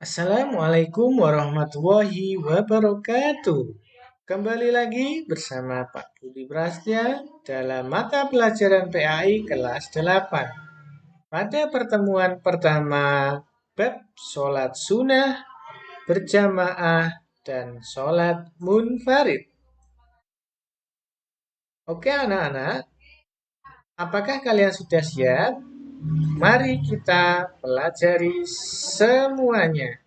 Assalamualaikum warahmatullahi wabarakatuh. Kembali lagi bersama Pak Budi Prasetya dalam mata pelajaran PAI kelas 8. Pada pertemuan pertama, bab sholat sunnah, berjamaah, dan sholat munfarid. Oke anak-anak, apakah kalian sudah siap? Mari kita pelajari semuanya.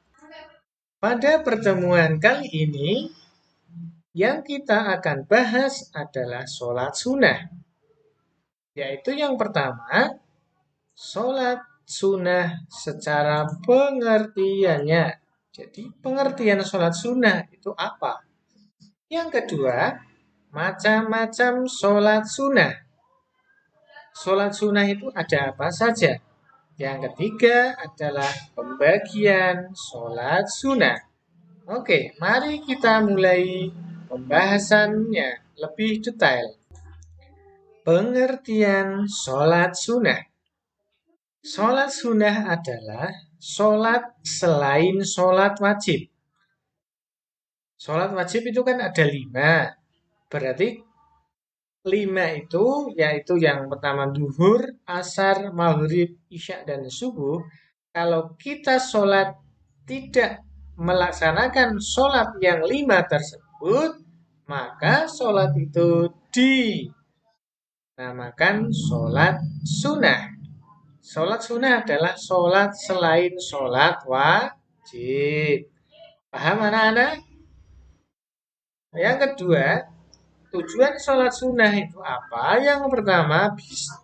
Pada pertemuan kali ini, yang kita akan bahas adalah sholat sunnah. Yaitu yang pertama, sholat sunnah secara pengertiannya. Jadi pengertian sholat sunnah itu apa? Yang kedua, macam-macam sholat sunnah. Sholat sunnah itu ada apa saja? Yang ketiga adalah pembagian sholat sunnah. Oke, mari kita mulai pembahasannya lebih detail. Pengertian sholat sunnah. Sholat sunnah adalah sholat selain sholat wajib. Sholat wajib itu kan ada 5. Berarti 5 itu yaitu yang pertama duhur, asar, maghrib, isya, dan subuh. Kalau kita sholat tidak melaksanakan sholat yang 5 tersebut, maka sholat itu dinamakan sholat sunnah. Sholat sunnah adalah sholat selain sholat wajib. Paham anak-anak? Yang kedua, tujuan sholat sunnah itu apa? Yang pertama,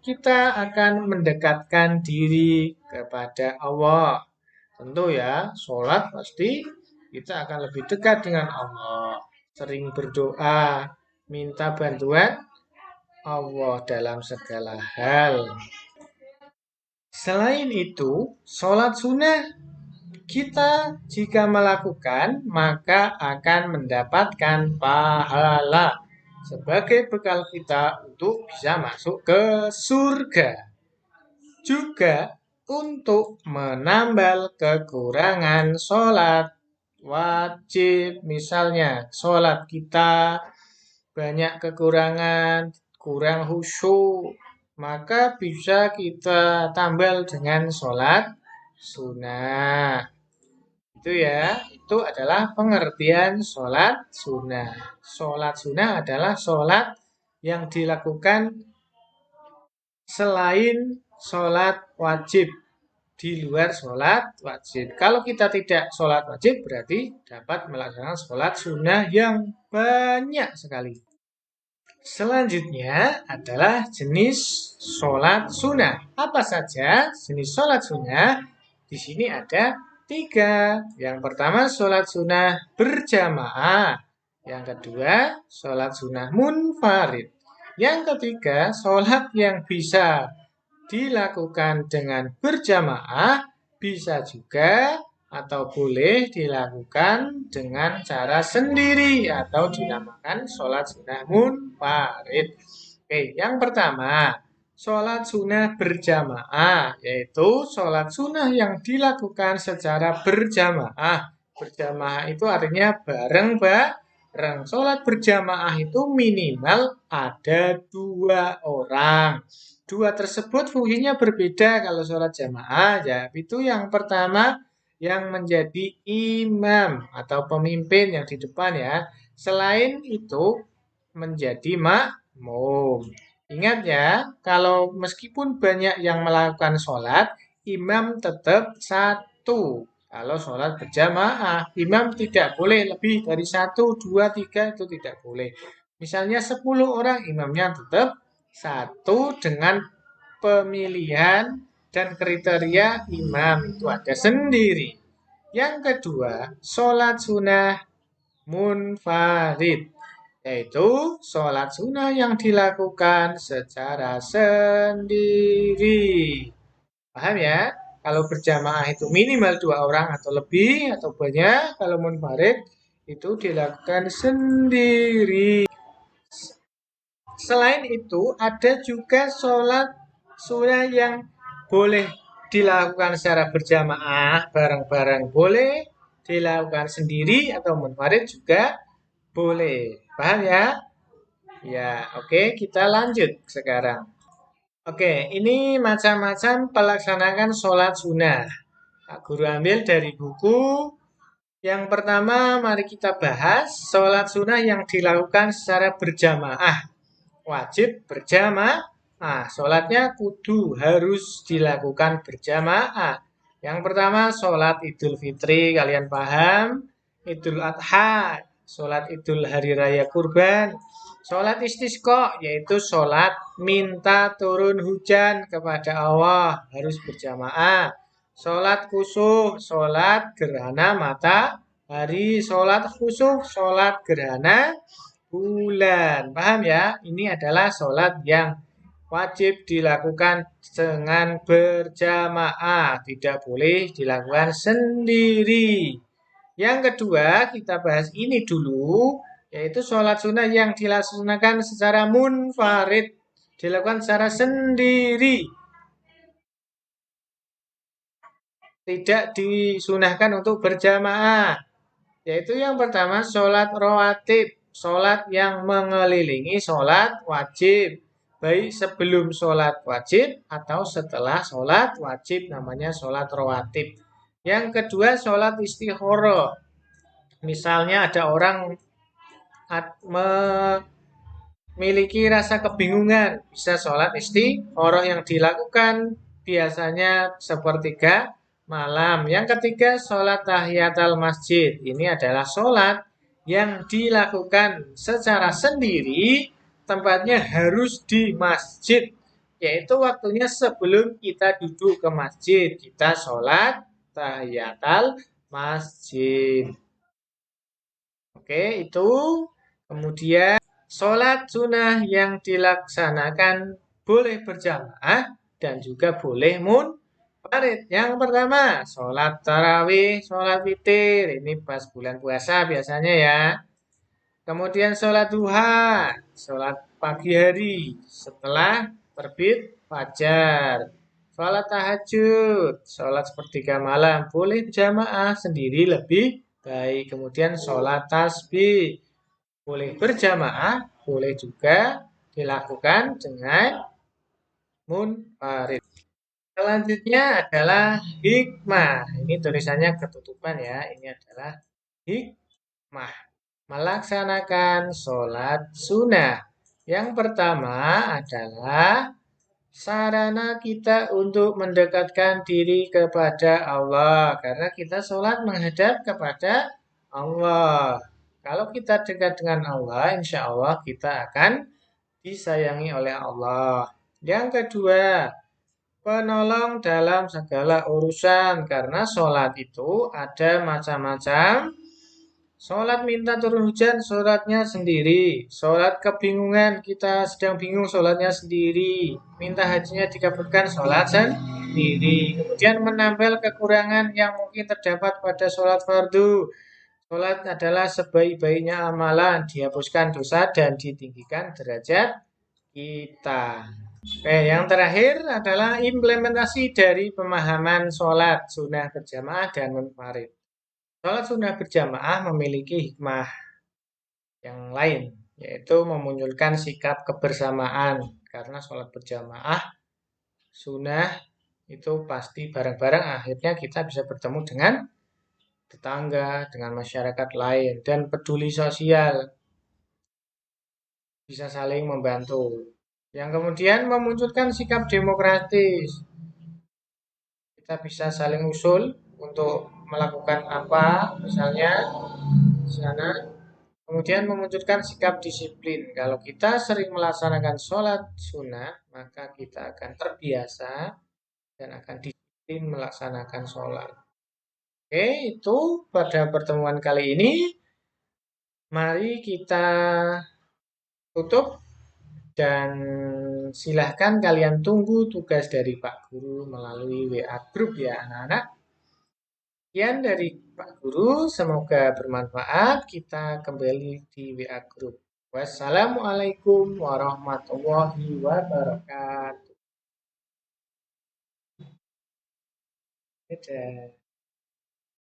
kita akan mendekatkan diri kepada Allah. Tentu ya, sholat pasti kita akan lebih dekat dengan Allah. Sering berdoa, minta bantuan Allah dalam segala hal. Selain itu, sholat sunnah kita jika melakukan maka akan mendapatkan pahala sebagai bekal kita untuk bisa masuk ke surga. Juga untuk menambal kekurangan sholat wajib. Misalnya sholat kita banyak kekurangan, kurang khusyuk, maka bisa kita tambal dengan sholat sunnah. Itu ya, itu adalah pengertian sholat sunnah. Sholat sunnah adalah sholat yang dilakukan selain sholat wajib, di luar sholat wajib. Kalau kita tidak sholat wajib, berarti dapat melaksanakan sholat sunnah yang banyak sekali. Selanjutnya adalah jenis sholat sunnah. Apa saja jenis sholat sunnah? Di sini ada 3. Yang pertama sholat sunnah berjamaah. Yang kedua sholat sunnah munfarid. Yang ketiga sholat yang bisa dilakukan dengan berjamaah, bisa juga atau boleh dilakukan dengan cara sendiri atau dinamakan sholat sunnah munfarid. Oke, yang pertama sholat sunnah berjamaah, yaitu sholat sunnah yang dilakukan secara berjamaah. Berjamaah itu artinya bareng-bareng. Sholat berjamaah itu minimal ada 2 orang. 2 tersebut fungsinya berbeda kalau sholat jamaah. Ya, itu yang pertama yang menjadi imam atau pemimpin yang di depan ya. Selain itu menjadi makmum. Ingat ya, kalau meskipun banyak yang melakukan sholat, imam tetap 1. Kalau sholat berjamaah, imam tidak boleh lebih dari 1, 2, 3 itu tidak boleh. Misalnya 10 orang, imamnya tetap 1 dengan pemilihan dan kriteria imam itu ada sendiri. Yang kedua, sholat sunnah munfarid, yaitu sholat sunnah yang dilakukan secara sendiri. Paham ya? Kalau berjamaah itu minimal 2 orang atau lebih atau banyak. Kalau munfarid itu dilakukan sendiri. Selain itu ada juga sholat sunnah yang boleh dilakukan secara berjamaah bareng-bareng boleh, dilakukan sendiri atau munfarid juga boleh. Paham ya? Ya, oke, kita lanjut sekarang. Oke, ini macam-macam pelaksanaan sholat sunnah. Pak Guru ambil dari buku. Yang pertama, mari kita bahas sholat sunnah yang dilakukan secara berjamaah. Wajib berjamaah. Sholatnya kudu harus dilakukan berjamaah. Yang pertama, sholat Idul Fitri, kalian paham? Idul Adha, sholat Idul Hari Raya Kurban. Sholat istisqa, yaitu sholat minta turun hujan kepada Allah, harus berjamaah. Sholat kusuf, sholat gerhana matahari. Sholat khusuf, sholat gerhana bulan. Paham ya? Ini adalah sholat yang wajib dilakukan dengan berjamaah. Tidak boleh dilakukan sendiri. Yang kedua, kita bahas ini dulu, yaitu sholat sunnah yang dilaksanakan secara munfarid. Dilakukan secara sendiri. Tidak disunahkan untuk berjamaah. Yaitu yang pertama, sholat rawatib. Sholat yang mengelilingi sholat wajib. Baik sebelum sholat wajib atau setelah sholat wajib, namanya sholat rawatib. Yang kedua, sholat istikharah. Misalnya ada orang memiliki rasa kebingungan, bisa sholat istikharah yang dilakukan biasanya sepertiga malam. Yang ketiga, sholat tahiyatul masjid. Ini adalah sholat yang dilakukan secara sendiri, tempatnya harus di masjid. Yaitu waktunya sebelum kita duduk ke masjid, kita sholat tahiyatul masjid. Oke, itu. Kemudian, sholat sunnah yang dilaksanakan boleh berjamaah dan juga boleh munfarid. Yang pertama, sholat tarawih, sholat witir. Ini pas bulan puasa biasanya ya. Kemudian sholat duha, sholat pagi hari setelah terbit fajar. Sholat tahajud, sholat sepertiga malam. Boleh berjamaah sendiri lebih baik. Kemudian sholat tasbih. Boleh berjamaah, boleh juga dilakukan dengan munfarid. Selanjutnya adalah hikmah. Ini tulisannya ketutupan ya. Ini adalah hikmah. Melaksanakan sholat sunnah. Yang pertama adalah sarana kita untuk mendekatkan diri kepada Allah. Karena kita sholat menghadap kepada Allah. Kalau kita dekat dengan Allah, insya Allah kita akan disayangi oleh Allah. Yang kedua, penolong dalam segala urusan. Karena sholat itu ada macam-macam. Sholat minta turun hujan, sholatnya sendiri. Sholat kebingungan, kita sedang bingung, sholatnya sendiri. Minta hajinya dikabulkan, sholat sendiri. Kemudian menambal kekurangan yang mungkin terdapat pada sholat fardu. Sholat adalah sebaik-baiknya amalan, dihapuskan dosa dan ditinggikan derajat kita. Oke, yang terakhir adalah implementasi dari pemahaman sholat sunnah berjamaah dan munfarid. Sholat sunnah berjamaah memiliki hikmah yang lain, yaitu memunculkan sikap kebersamaan. Karena sholat berjamaah sunnah itu pasti bareng-bareng, akhirnya kita bisa bertemu dengan tetangga, dengan masyarakat lain, dan peduli sosial, bisa saling membantu. Yang kemudian memunculkan sikap demokratis. Kita bisa saling usul untuk melakukan apa, misalnya di sana. Kemudian memunculkan sikap disiplin. Kalau kita sering melaksanakan sholat sunnah, maka kita akan terbiasa dan akan disiplin melaksanakan sholat. Oke, itu pada pertemuan kali ini. Mari kita tutup dan silahkan kalian tunggu tugas dari Pak Guru melalui WA Group ya anak-anak. Sekian dari Pak Guru, semoga bermanfaat. Kita kembali di WA Group. Wassalamualaikum warahmatullahi wabarakatuh. Dadah.